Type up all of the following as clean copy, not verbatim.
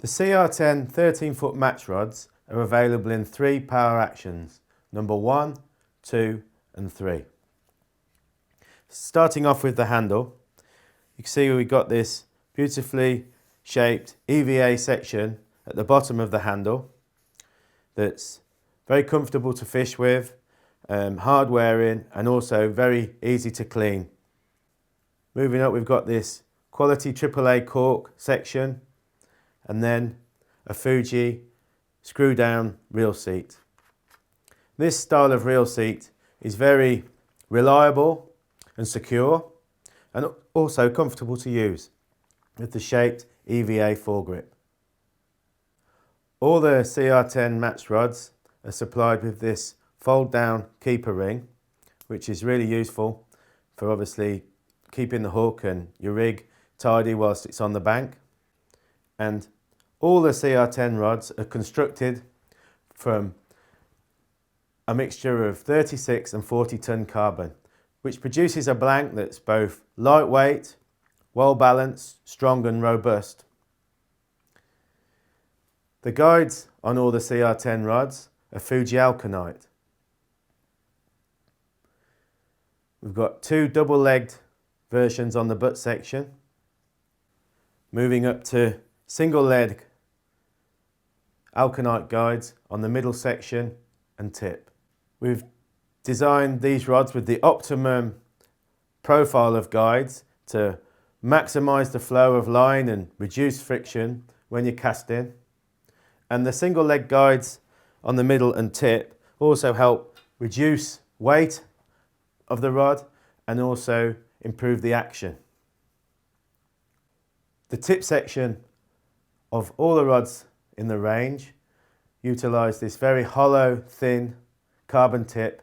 The CR10 13-foot match rods are available in 3 power actions, number 1, 2 and 3. Starting off with the handle, you can see we've got this beautifully shaped EVA section at the bottom of the handle that's very comfortable to fish with, hard wearing and also very easy to clean. Moving up, we've got this quality AAA cork section and then a Fuji screw down reel seat. This style of reel seat is very reliable and secure and also comfortable to use with the shaped EVA foregrip. All the CR10 match rods are supplied with this fold down keeper ring, which is really useful for obviously keeping the hook and your rig tidy whilst it's on the bank. And all the CR10 rods are constructed from a mixture of 36 and 40 ton carbon, which produces a blank that's both lightweight, well balanced, strong and robust. The guides on all the CR10 rods are Fuji alkanite. We've got 2 double-legged versions on the butt section, moving up to single-leg alkanite guides on the middle section and tip. We've designed these rods with the optimum profile of guides to maximise the flow of line and reduce friction when you're casting. And the single leg guides on the middle and tip also help reduce weight of the rod and also improve the action. The tip section of all the rods in the range utilise this very hollow, thin carbon tip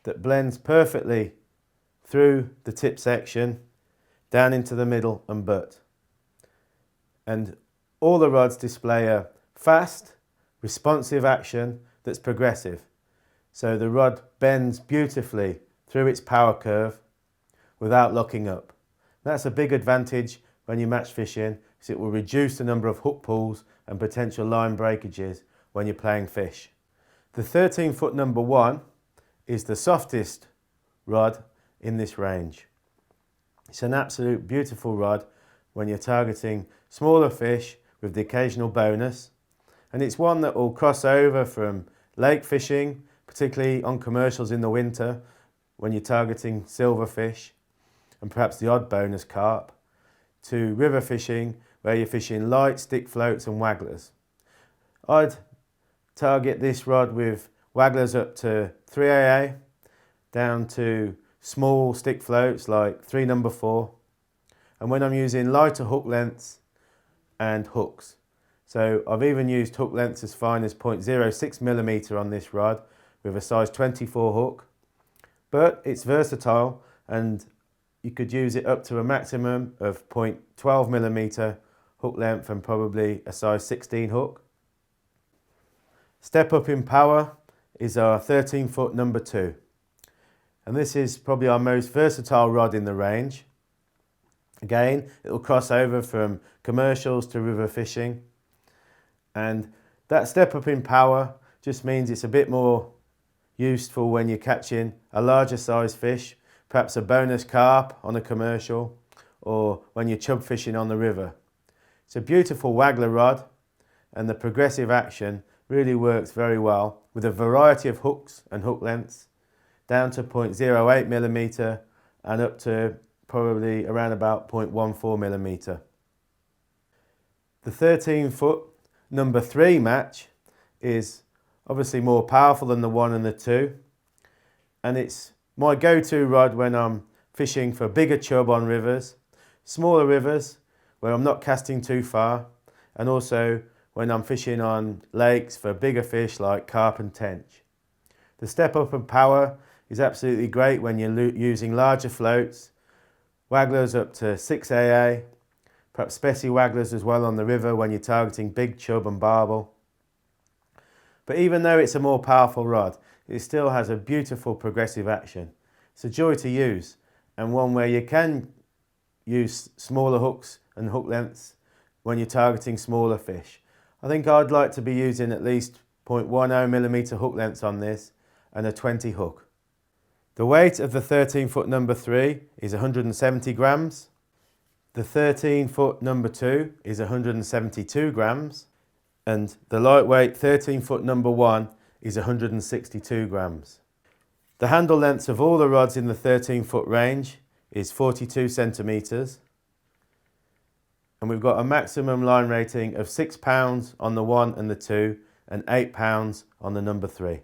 that blends perfectly through the tip section down into the middle and butt. And all the rods display a fast, responsive action that's progressive. So the rod bends beautifully through its power curve without locking up. That's a big advantage when you're match fishing, because it will reduce the number of hook pulls and potential line breakages when you're playing fish. The 13-foot number 1 is the softest rod in this range. It's an absolute beautiful rod when you're targeting smaller fish with the occasional bonus, and it's one that will cross over from lake fishing, particularly on commercials in the winter when you're targeting silverfish and perhaps the odd bonus carp, to river fishing where you're fishing light stick floats and wagglers. I'd target this rod with wagglers up to 3AA down to small stick floats like 3 number 4, and when I'm using lighter hook lengths and hooks. So I've even used hook lengths as fine as 0.06mm on this rod with a size 24 hook, but it's versatile and you could use it up to a maximum of 0.12mm hook length and probably a size 16 hook. Step up in power is our 13-foot number 2. And this is probably our most versatile rod in the range. Again, it will cross over from commercials to river fishing. And that step up in power just means it's a bit more useful when you're catching a larger size fish, perhaps a bonus carp on a commercial, or when you're chub fishing on the river. It's a beautiful waggler rod, and the progressive action really works very well with a variety of hooks and hook lengths, down to 0.08mm and up to probably around about 0.14mm. The 13-foot number 3 match is obviously more powerful than the 1 and the 2, and it's my go-to rod when I'm fishing for bigger chub on rivers, smaller rivers where I'm not casting too far, and also when I'm fishing on lakes for bigger fish like carp and tench. The step up in power is absolutely great when you're using larger floats, wagglers up to 6AA, perhaps specie wagglers as well on the river when you're targeting big chub and barbel. But even though it's a more powerful rod, it still has a beautiful progressive action. It's a joy to use, and one where you can use smaller hooks and hook lengths when you're targeting smaller fish. I think I'd like to be using at least 0.10mm hook lengths on this and a 20 hook. The weight of the 13-foot number 3 is 170 grams. The 13-foot number 2 is 172 grams. And the lightweight 13-foot number 1 is 162 grams. The handle lengths of all the rods in the 13-foot range is 42 centimetres. And we've got a maximum line rating of £6 on the 1 and the 2 and £8 on the number 3.